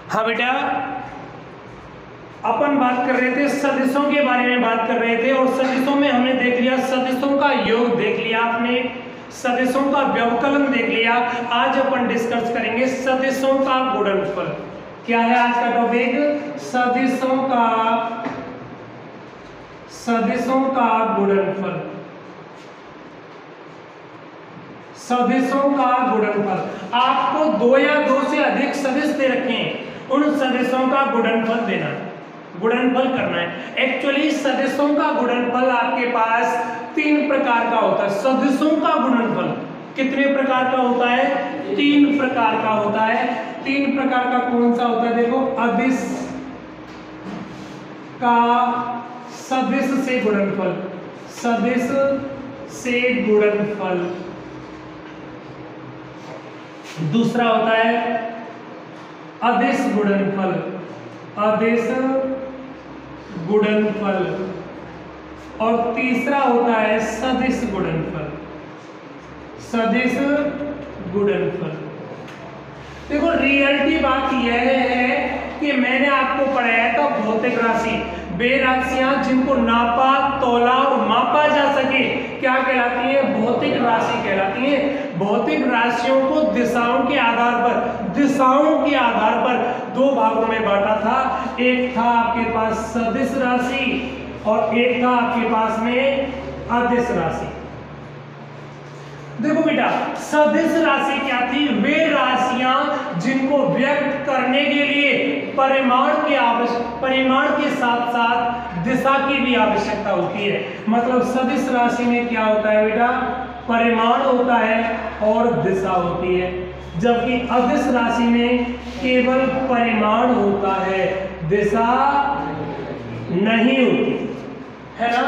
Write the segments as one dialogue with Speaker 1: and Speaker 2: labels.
Speaker 1: हाँ बेटा, अपन बात कर रहे थे सदिशों के बारे में बात कर रहे थे और सदिशों में हमने देख लिया सदिशों का योग देख लिया आपने, सदिशों का व्यवकलन देख लिया। आज अपन डिस्कस करेंगे सदिशों का गुणनफल। क्या है आज का टॉपिक? सदिशों का गुणनफल। सदिशों का गुणनफल। आपको दो या दो से अधिक सदिश दे रखे हैं, उन सदिशों का गुणनफल देना है, गुणनफल करना है। एक्चुअली सदिशों का गुणनफल आपके पास तीन प्रकार का होता है। सदिशों का गुणनफल कितने प्रकार का होता है? तीन प्रकार का होता है। तीन प्रकार का कौन सा होता है? देखो, अदिश का सदिश से गुणनफल, सदिश से गुणनफल। दूसरा होता है अदिश गुणनफल, अदिश गुणनफल। और तीसरा होता है सदिश गुणनफल, सदिश गुणनफल। देखो, रियलिटी बात यह है कि मैंने आपको पढ़ाया था भौतिक राशि, वे राशियां जिनको नापा, तोला और मापा जा सके क्या कहलाती है? भौतिक राशि कहलाती है। भौतिक राशियों को दिशाओं के आधार पर दो भागों में बांटा था। एक था आपके पास सदिश राशि और एक था आपके पास में अदिश राशि। देखो बेटा, सदिश राशि क्या थी? वे राशियां जिनको व्यक्त करने के लिए परिमाण के साथ साथ दिशा की भी आवश्यकता होती है। मतलब सदिश राशि में क्या होता है बेटा? परिमाण होता है और दिशा होती है, जबकि अदिश राशि में केवल परिमाण होता है, दिशा नहीं होती है ना।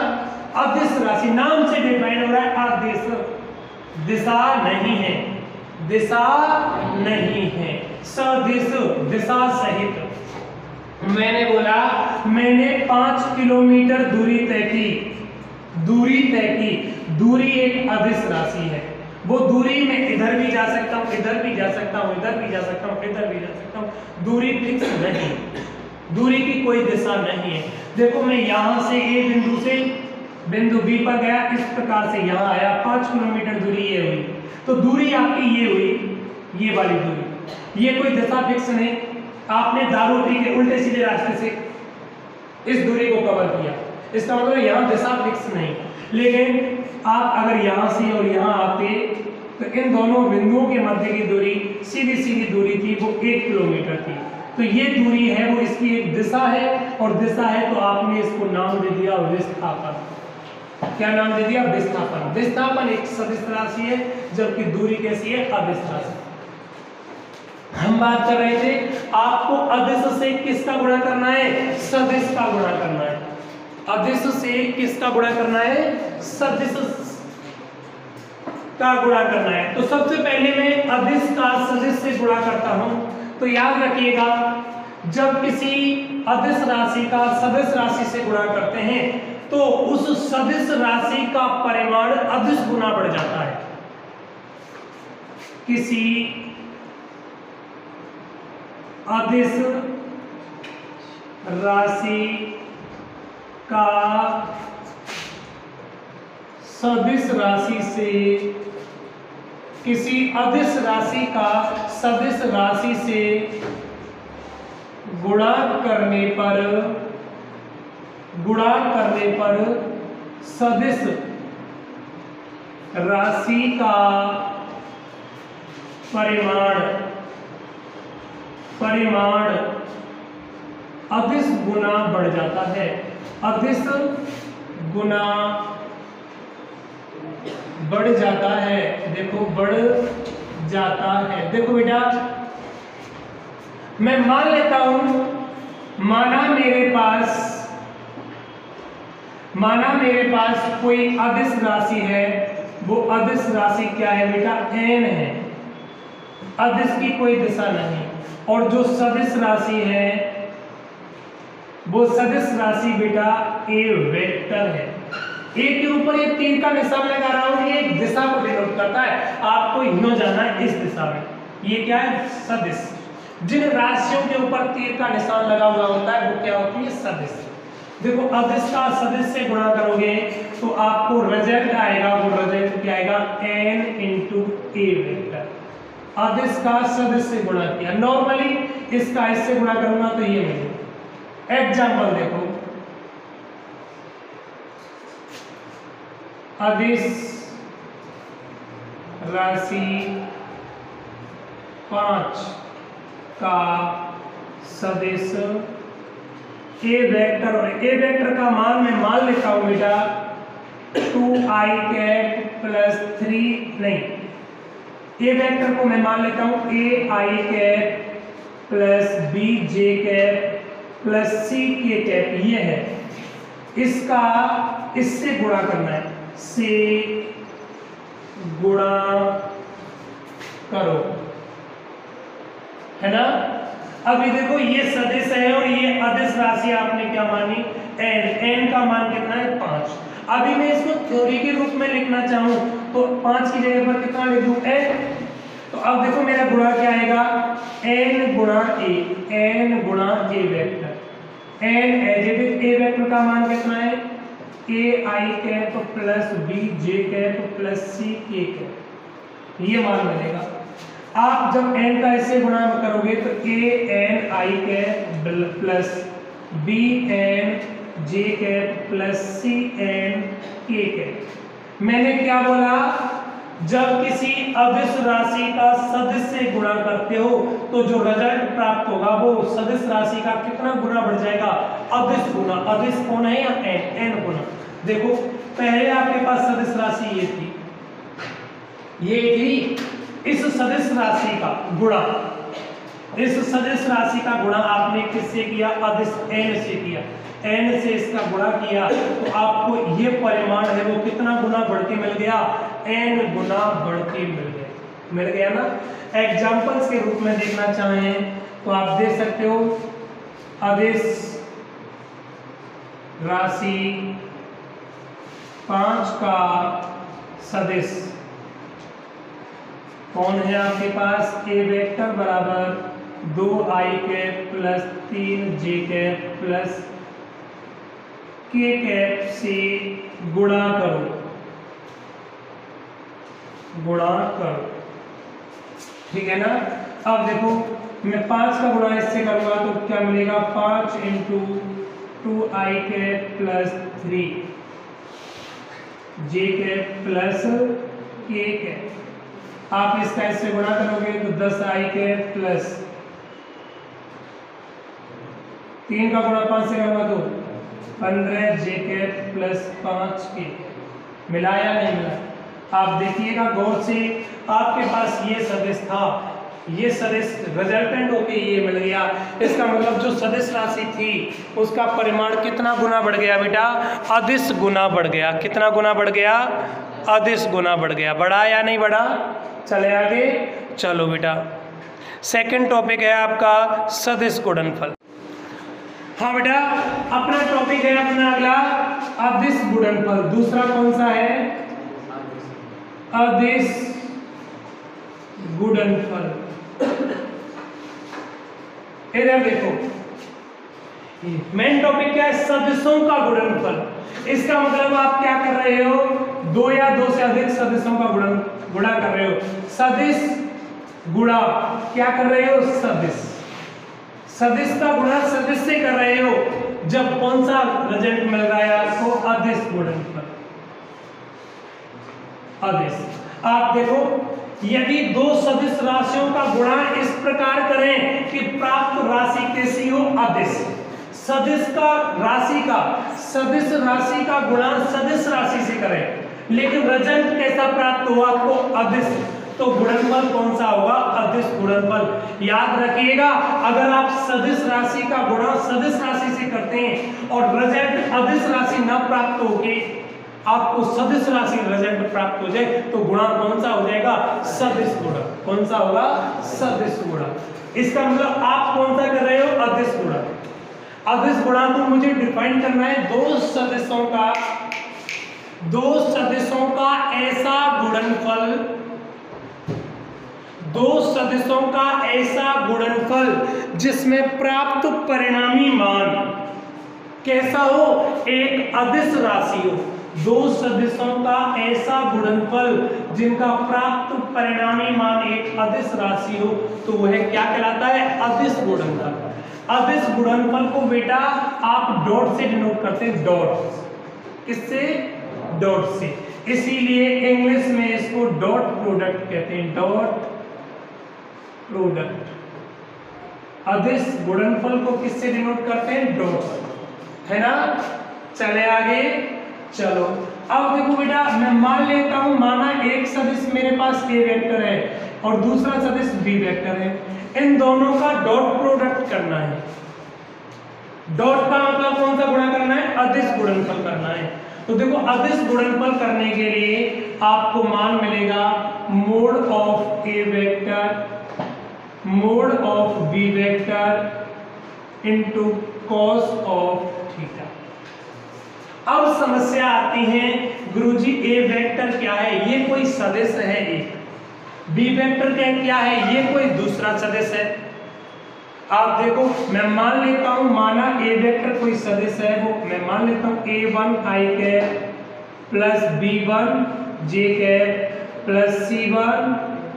Speaker 1: अदिश राशि नाम से डिफाइन हो रहा है, अदिश, दिशा नहीं है, दिशा नहीं है। सदिश दिशा सहित। मैंने बोला मैंने 5 किलोमीटर दूरी तय की, दूरी एक अदिश राशि है। वो दूरी में इधर भी जा सकता हूँ, इधर भी जा सकता हूँ, इधर भी जा सकता हूँ, इधर भी जा सकता हूँ। दूरी फिक्स नहीं, दूरी की कोई दिशा नहीं है। देखो, मैं यहां से ए बिंदु से बिंदु बी पर गया, इस प्रकार से यहां आया, 5 किलोमीटर दूरी ये हुई, तो दूरी आपकी ये हुई, ये वाली दूरी। ये कोई दिशा फिक्स नहीं। आपने दारूटी के उल्टे सीधे रास्ते से इस दूरी को कवर किया, इसका मतलब यहां दिशा फिक्स नहीं। लेकिन आप अगर यहां से और यहां आते तो इन दोनों बिंदुओं के मध्य की दूरी सीधी दूरी थी, वो 1 किलोमीटर थी। तो ये दूरी है, वो इसकी एक दिशा है, और दिशा है तो आपने इसको नाम दे दिया विस्थापन। क्या नाम दे दिया? विस्थापन। विस्थापन एक सदिश राशि है, जबकि दूरी कैसी है? अदिश राशि। हम बात कर रहे थे आपको अदिश से किसका गुणा करना है? सदिश का गुणा करना है। अदिश से किसका गुणा करना है? सदिश का गुणा करना है। तो सबसे पहले मैं अदिश का सदिश से गुणा करता हूं। तो याद रखिएगा, जब किसी अदिश राशि का सदिश राशि से गुणा करते हैं तो उस सदिश राशि का परिमाण अदिश गुना बढ़ जाता है। किसी अदिश राशि का सदिश राशि से, किसी अदिश राशि का सदिश राशि से गुणा करने पर सदिश राशि का परिमाण अदिश गुना बढ़ जाता है। अदिश गुना बढ़ जाता है। देखो, बढ़ जाता है। देखो बेटा, मैं मान लेता हूं, माना मेरे पास कोई अदिश राशि है। वो अदिश राशि क्या है बेटा? n है। अदिश की कोई दिशा नहीं। और जो सदिश राशि है वो सदिश राशि बेटा ए वेक्टर है। ए के ऊपर ये तीर का निशान लगा रहा हूं, ये एक दिशा को डिनोट करता है। आपको यूं जाना है इस दिशा में। ये क्या है? सदिश। जिन राशियों के ऊपर तीर का निशान लगा हुआ होता है वो क्या होती है? सदिश। देखो अदिश का सदिश से गुणा करोगे तो आपको रिजल्ट आएगा, वो रिजल्ट क्या आएगा? n इंटू ए वेक्टर। अदिश का सदिश से गुणा किया, नॉर्मली इसका इससे गुणा करूंगा तो ये मिलेगा। एग्जाम्पल देखो, अदिश राशि 5 का सदिश ए वेक्टर, और ए वेक्टर का मान मैं मान लेता हूं बेटा 2i कैप प्लस 3 नहीं, ए वेक्टर को मैं मान लेता हूं ai cap plus bj cap plus ck cap, ये है। इसका इससे गुणा करना है, से गुणा करो, है ना। अभी देखो ये सदिश है और ये अदिश राशि आपने क्या मानी? n का मान कितना है? 5। अभी मैं इसको थ्योरी के रूप में लिखना चाहूं तो 5 की जगह पर कितना लिख दूं? n। तो अब देखो मेरा गुणा क्या आएगा? n गुणा a vector. n as it is, a vector का मान कितना है? ai cap plus bj cap plus ck cap, ये मान मिलेगा। आप जब n का इससे गुणा करोगे तो an i cap plus bn j cap plus cn k cap. मैंने क्या बोला? जब किसी अदिश राशि का सदिश से गुणा करते हो तो जो रिजल्ट प्राप्त होगा वो सदिश राशि का कितना गुना बढ़ जाएगा? अदिश गुना। अदिश कौन है? या n गुना। देखो पहले आपके पास सदिश राशि ये थी, ये थी, इस सदिश राशि का गुणा, इस सदिश राशि का गुणा आपने किससे किया? अदिश n से किया। n से इसका गुणा किया तो आपको ये परिमाण है वो कितना गुना बढ़ के मिल गया? n गुना बढ़ के मिल गया ना। एग्जांपल्स के रूप में देखना चाहें तो आप देख सकते हो, अदिश राशि 5 का सदिश कौन है आपके पास? a वेक्टर बराबर 2i cap plus 3j cap plus k cap से गुणा करो, ठीक है ना। अब देखो मैं 5 का गुणा इससे करूंगा तो क्या मिलेगा? 5 into 2i cap plus 3j cap plus k cap. आप इसका इससे गुणा करोगे तो 10i कैप प्लस 3 का गुणा 5 से करूंगा तो 15j कैप प्लस 5k। मिला या नहीं मिला? आप देखिएगा गौर से, आपके पास ये सदिश था, ये सदिश रिजल्टेंट होके ये मिल गया। इसका मतलब जो सदिश राशि थी उसका परिमाण कितना गुना बढ़ गया बेटा? अदिश गुना बढ़ गया। कितना गुना बढ़ गया? अदिश गुना बढ़ गया। बढ़ा या नहीं बढ़ा? चले आगे, चलो बेटा। सेकंड टॉपिक है आपका सदिश गुणनफल। हाँ बेटा, अपना टॉपिक है अपना अगला अदिश गुणनफल। दूसरा कौन सा है? अदिश गुणनफल। इधर देखो, मेन टॉपिक क्या है? सदिशों का गुणनफल। इसका मतलब आप क्या कर रहे हो? 2 या 2 से अधिक सदिशों का गुणा कर रहे हो। सदिश गुणा क्या कर रहे हो? सदिश का गुणा सदिश से कर रहे हो। जब कौन सा रिजल्ट मिल रहा है आपको? अदिश गुणनफल। अदिश। आप देखो, यदि 2 सदिश राशियों का गुणा इस प्रकार करें कि प्राप्त राशि कैसी हो? अदिश। सदिश राशि का गुणा सदिश राशि से करें लेकिन रिजल्ट कैसा प्राप्त हुआ आपको? अदिश। तो गुणनफल कौन सा होगा? अदिश गुणनफल। याद रखिएगा, अगर आप सदिश राशि का गुणा सदिश राशि से करते हैं और रिजल्ट अदिश राशि न प्राप्त होके आपको सदिश राशि रिजल्ट प्राप्त हो जाए तो गुणा कौन सा हो जाएगा? सदिश गुणा। कौन सा होगा? सदिश गुणा। इसका मतलब आप कौन सा कर रहे हो? अदिश गुणा। अदिश गुणा को मुझे डिफाइन करना है, 2 सदिशों का ऐसा गुणनफल, 2 सदिशों का ऐसा गुणनफल जिसमें प्राप्त परिणामी मान कैसा हो, एक अदिश राशि हो। दो सदिशों का ऐसा गुणनफल जिनका प्राप्त परिणामी मान एक अदिश राशि हो तो वह क्या कहलाता है, अदिश गुणनफल। अदिश गुणनफल को बेटा आप डॉट से डिनोट करते हैं, डॉट, किससे, डॉट से। इसीलिए इंग्लिश में इसको डॉट प्रोडक्ट कहते हैं, डॉट प्रोडक्ट। अदिश गुणनफल को किससे डिनोट करते हैं, डॉट, है ना। चले आगे, चलो अब देखो बेटा, मैं मान लेता हूं, माना एक सदिश मेरे पास ए वेक्टर है और दूसरा सदिश बी वेक्टर है, इन दोनों का डॉट प्रोडक्ट करना है। डॉट का मतलब कौन सा गुणा करना है, अदिश गुणनफल करना है। तो देखो अदिश गुणनफल करने के लिए आपको मान मिलेगा mod of a vector mod of b vector into cos of theta. अब समस्या आती है, गुरुजी ए वेक्टर क्या है, ये कोई सदिश है एक, बी वेक्टर क्या है, ये कोई दूसरा सदिश है। आप देखो, मैं मान लेता हूं, माना ए वेक्टर कोई सदिश है, वो मैं मान लेता हूं a1 i cap plus b1 j cap plus c1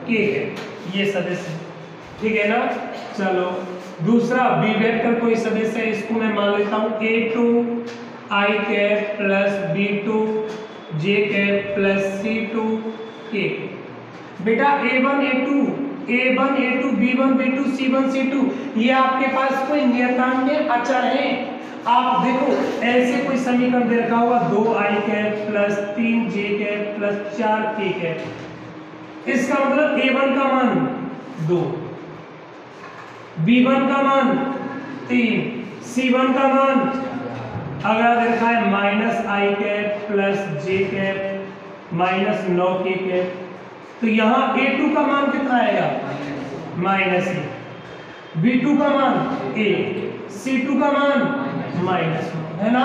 Speaker 1: k cap, ये सदिश है, ठीक है ना। चलो दूसरा बी वेक्टर कोई सदिश है, इसको मैं मान लेता हूं a2 i cap plus b2 j cap plus c2 k। बेटा a1 a2 b1 b2 c1 c2 ये आपके पास कोई नियतांक है, अचर है। आप देखो ऐसे कोई समीकरण दे रखा होगा 2i cap plus 3j cap plus 4k cap, इसका मतलब a1 का मान 2, b1 का मान 3, c1 का मान अगर देखा है minus i cap plus j cap minus 9k cap, तो यहाँ a2 का मान कितना आएगा, माइनस ए, b2 का मान a, c2 का मान माइनस, है ना।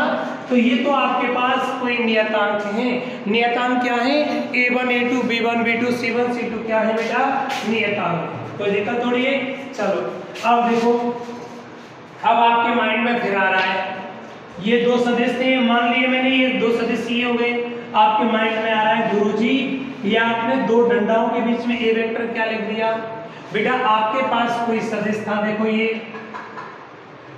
Speaker 1: तो ये तो आपके पास कोई नियतांक है। नियतांक क्या है, a1 a2 b1 b2 c1 c2 क्या है बेटा, नियतांक। तो दिक्कत थोड़ी है। चलो अब देखो, अब आपके माइंड में फिर आ रहा है, ये दो सदिश थे, मान लिए मैंने ये दो सदिश ये हो गए, आपके माइंड में आ रहा है गुरुजी ये आपने दो डंडाओं के बीच में ए वेक्टर क्या लिख दिया। बेटा आपके पास कोई सदिश था, देखो ये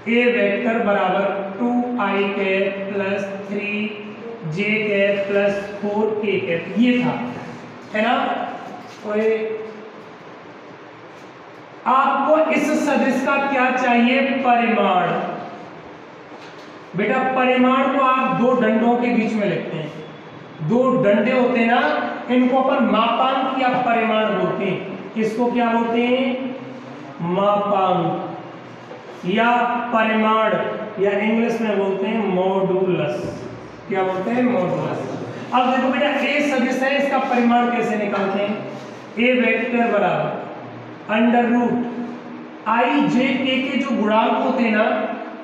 Speaker 1: ए वेक्टर बराबर 2i cap plus 3j cap plus 4k cap, ये था, है ना। कोई आपको इस सदिश का क्या चाहिए, परिमाण। बेटा परिमाण को आप दो डंडों के बीच में लिखते हैं, दो डंडे होते हैं ना, इनको अपन मापांक या परिमाण बोलते हैं। इसको क्या बोलते हैं, मापांक या परिमाण, या इंग्लिश में बोलते हैं मॉडुलस। क्या बोलते हैं, मॉडुलस। अब देखो बेटा ए सदिश है, इसका परिमाण कैसे निकालते हैं, ए वेक्टर बराबर अंडर रूट आई जे के जो गुणांक होते हैं ना,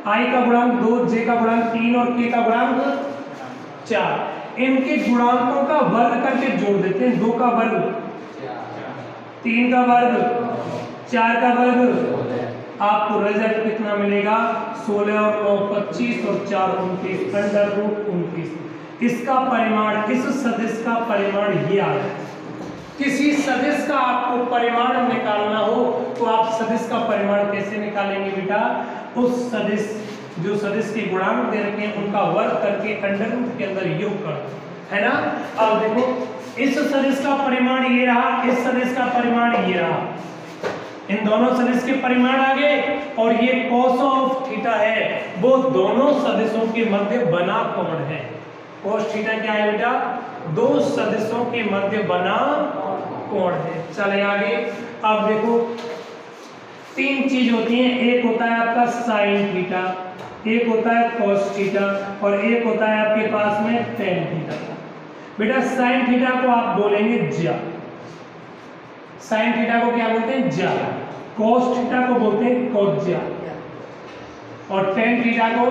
Speaker 1: आई का गुणांक 2, जे का गुणांक 3 और के का गुणांक 4, इनके गुणांकों का वर्ग करके जोड़ देते हैं। 2 का वर्ग 3 का वर्ग 4 का वर्ग, आपको रिजल्ट कितना मिलेगा, 16 और 9 25 और 4 29, अंडर रूट 29। इसका परिमाण, इस सदिश का परिमाण ये आ गया। किसी सदिश का आपको परिमाण निकालना हो तो आप सदिश का परिमाण कैसे निकालेंगे बेटा, उस सदिश जो सदिश के गुणांक दे रखे हैं उनका वर्ग करके अंडर रूट के अंदर योग कर, है ना। अब देखो इस सदिश का परिमाण ये रहा, इस सदिश का परिमाण ये रहा, इन दोनों सदिश के परिमाण आ गए, और ये cos ऑफ थीटा है, वो दोनों सदिशों के मध्य बना कोण है। cos थीटा क्या है बेटा, दो सदिशों के मध्य बना कोण है। चले आगे, अब देखो तीन चीज होती हैं, एक होता है आपका साइन थीटा, एक होता है cos थीटा, और एक होता है आपके पास में tan थीटा। बेटा साइन थीटा को आप बोलेंगे ज्या, साइन थीटा को क्या बोलते हैं, ज्या। cos थीटा को बोलते हैं cos ज्या, और tan थीटा को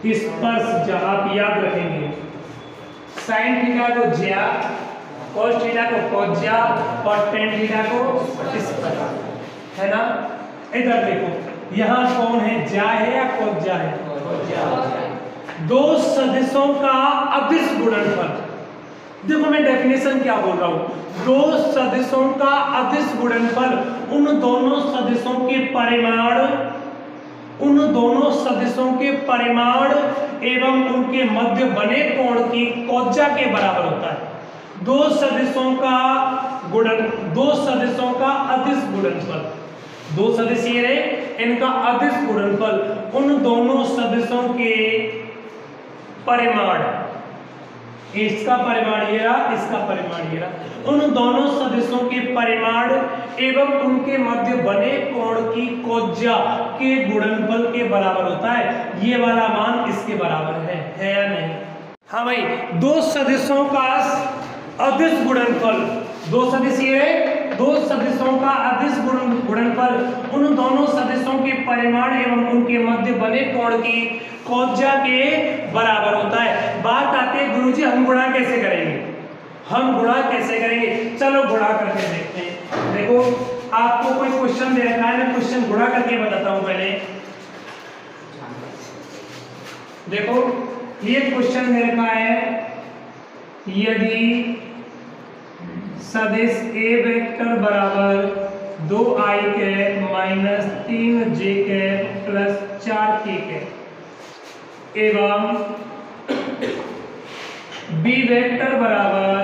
Speaker 1: स्पर्श ज्या। आप याद रखेंगे, साइन थीटा को ज्या, cos थीटा को cos ज्या, और tan थीटा को स्पर्श। है ना। इधर देखो, यहाँ कौन है, जा है या कोज्जा है? दो सदिशों का अदिश गुणनफल। देखो मैं डेफिनेशन क्या बोल रहा हूं, दो सदिशों का अदिश गुणनफल उन दोनों सदिशों के परिमाण, उन दोनों सदिशों के परिमाण एवं उनके मध्य बने कोण की कोज्जा के बराबर होता है। दो सदिशों का अदिश गुणनफल, दो सदिश ये रहे, इनका अदिश गुणनफल उन दोनों सदिशों के परिमाण, इसका परिमाण ये रहा, इसका परिमाण ये रहा, उन दोनों सदिशों के परिमाण एवं उनके मध्य बने कोण की कोज्जा के गुणनफल के बराबर होता है। ये वाला मान इसके बराबर है या नहीं? हाँ भाई, दो सदिशों का अदिश गुणनफल, दो सदिश ये है, दो सदिशों का अदिश गुणनफल उन दोनों सदिशों के परिमाण एवं उनके मध्य बने कोण की कोज्जा के बराबर होता है। बात आती है गुरुजी हम गुणा कैसे करेंगे, हम गुणा कैसे करेंगे? चलो गुणा करके देखते हैं। देखो आपको कोई क्वेश्चन दे रखा है, मैं क्वेश्चन गुणा करके बताता हूं पहले। देखो ये क्वेश्चन दे रखा है, यदि सदिश ए वेक्टर बराबर 2i cap minus 3j cap plus 4k cap एवं बी वेक्टर बराबर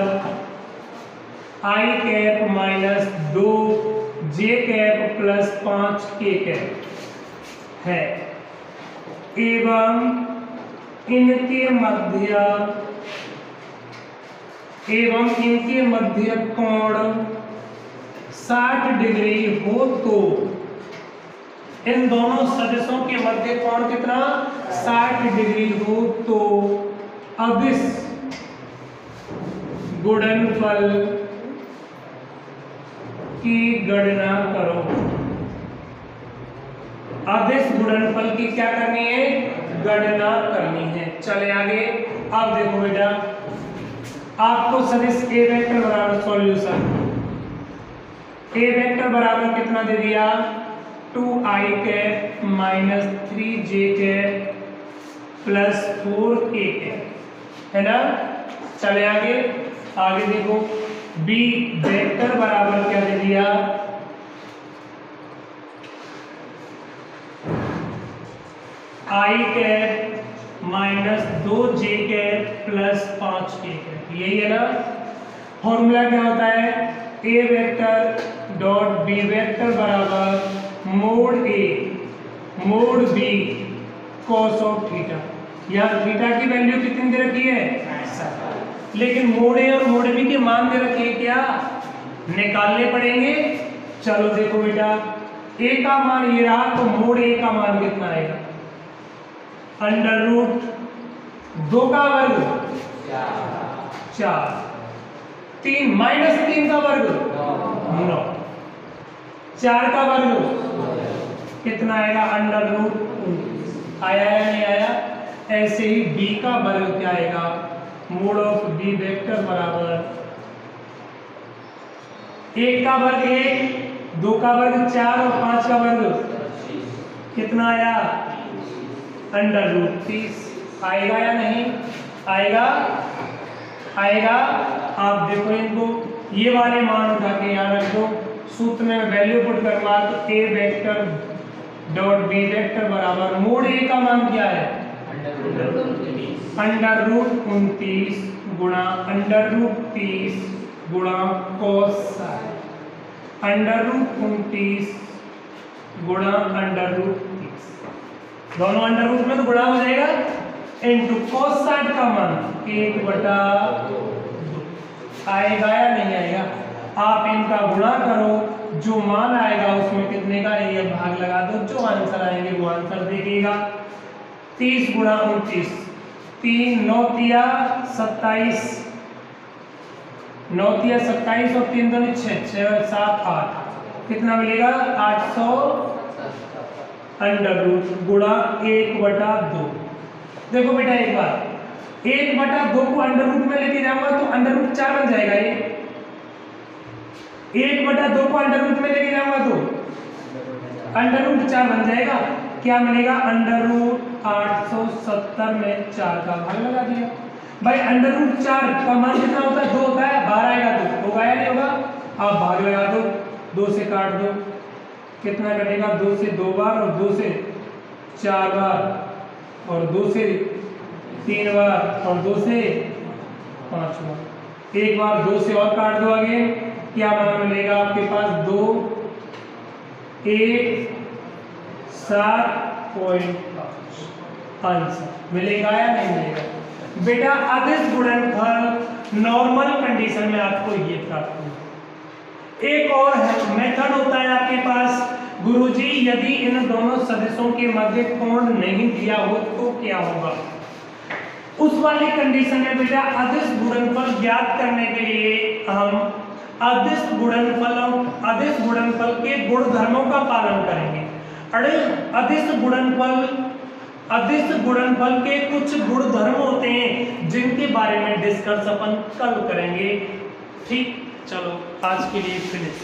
Speaker 1: i cap minus 2j cap plus 5k cap है एवं इनके मध्य कोण 60 डिग्री हो तो इन दोनों सदिशों के मध्य कोण कितना, 60 डिग्री हो तो अदिश गुणनफल की गणना करो। अदिश गुणनफल की क्या करनी है, गणना करनी है। चले आगे। अब देखो बेटा, आपको सदिश ए वेक्टर बराबर सॉल्यूशन, ए वेक्टर बराबर कितना दे दिया, 2i cap minus 3j cap plus 4k cap, है ना। चले आगे। आगे देखो, बी वेक्टर बराबर क्या दे दिया, i cap minus 2j cap plus 5k cap, यही है ना। फॉर्मूला क्या होता है, a vector dot b vector बराबर mod a mod b cos of theta. यहाँ थीटा की वैल्यू कितनी दे रखी है, लेकिन मोड ए और मोड बी के मान दे रखे हैं, क्या निकालने पड़ेंगे। चलो देखो बेटा, ए का मान ये रहा, तो मोड ए का मान कितना आएगा, अंडर रूट 2 का वर्ग 4, 3 माइनस 3 का वर्ग 9, 4 का वर्ग कितना आएगा, अंडर रूट 29। आया या नहीं आया? ऐसे ही b का वर्ग क्या आएगा, मोड ऑफ बी वेक्टर बराबर 1 का वर्ग 1, 2 का वर्ग 4 और 5 का वर्ग कितना आया, अंडर रूट 30। आएगा या नहीं आएगा? आएगा। आप देखो इनको, ये वाले मान उठा के यहाँ रख दो, सूत्र में वैल्यू पुट करवा, तो ए वेक्टर डॉट बी वेक्टर बराबर मोड ए का मान क्या है, अंडर रूट 29 गुणा अंडर रूट 30 गुणा cos, अंडर रूट 29 गुणा अंडर रूट 30, दोनों अंडर रूट में तो गुणा हो जाएगा, इनटू cos 60 का मान 1/2 आएगा या नहीं आएगा? आप इनका गुणा करो, जो मान आएगा उसमें कितने का ये भाग लगा दो, जो आंसर आएंगे वो आंसर देखिएगा। 30 गुणा 29, 3 9 तिया 27, 9 तिया 27 और 3 2 6 6 7 8, कितना मिलेगा 800 अंडर रूट गुणा 1/2। देखो बेटा एक बार, 1/2 को अंडर रूट में लेके जाऊंगा तो अंडर रूट 4 बन जाएगा। ये 1/2 को अंडर रूट में लेके जाऊंगा तो अंडर रूट 4 बन जाएगा, क्या मिलेगा अंडर रूट 870 में 4 का भाग लगा दिया। भाई अंडर रूट 4 का मान कितना होता है 2 होता है, बाहर आएगा 2 होगा या नहीं होगा, आप भाग लगा दो, 2 से काट दो, कितना कटेगा 2 से 2 बार और 2 से 4 बार और 2 से 3 बार और 2 से 5 बार, एक बार 2 से और काट दो आगे, क्या मान मिलेगा आपके पास 2 1 7.5 आंसर मिलेगा या नहीं मिलेगा। बेटा अदिश गुणनफल नॉर्मल कंडीशन में आपको ये प्राप्त होगा। एक और मेथड होता है आपके पास, गुरुजी यदि इन दोनों सदिशों के मध्य कोण नहीं दिया हो तो क्या होगा। उस वाली कंडीशन में बेटा अदिश गुणनफल ज्ञात करने के लिए हम अदिश गुणनफल के गुणधर्मों का पालन करेंगे। अदिश गुणनफल के कुछ गुणधर्म होते हैं जिनके बारे में डिस्कस अपन कल करेंगे। ठीक, चलो आज के लिए फिनिश।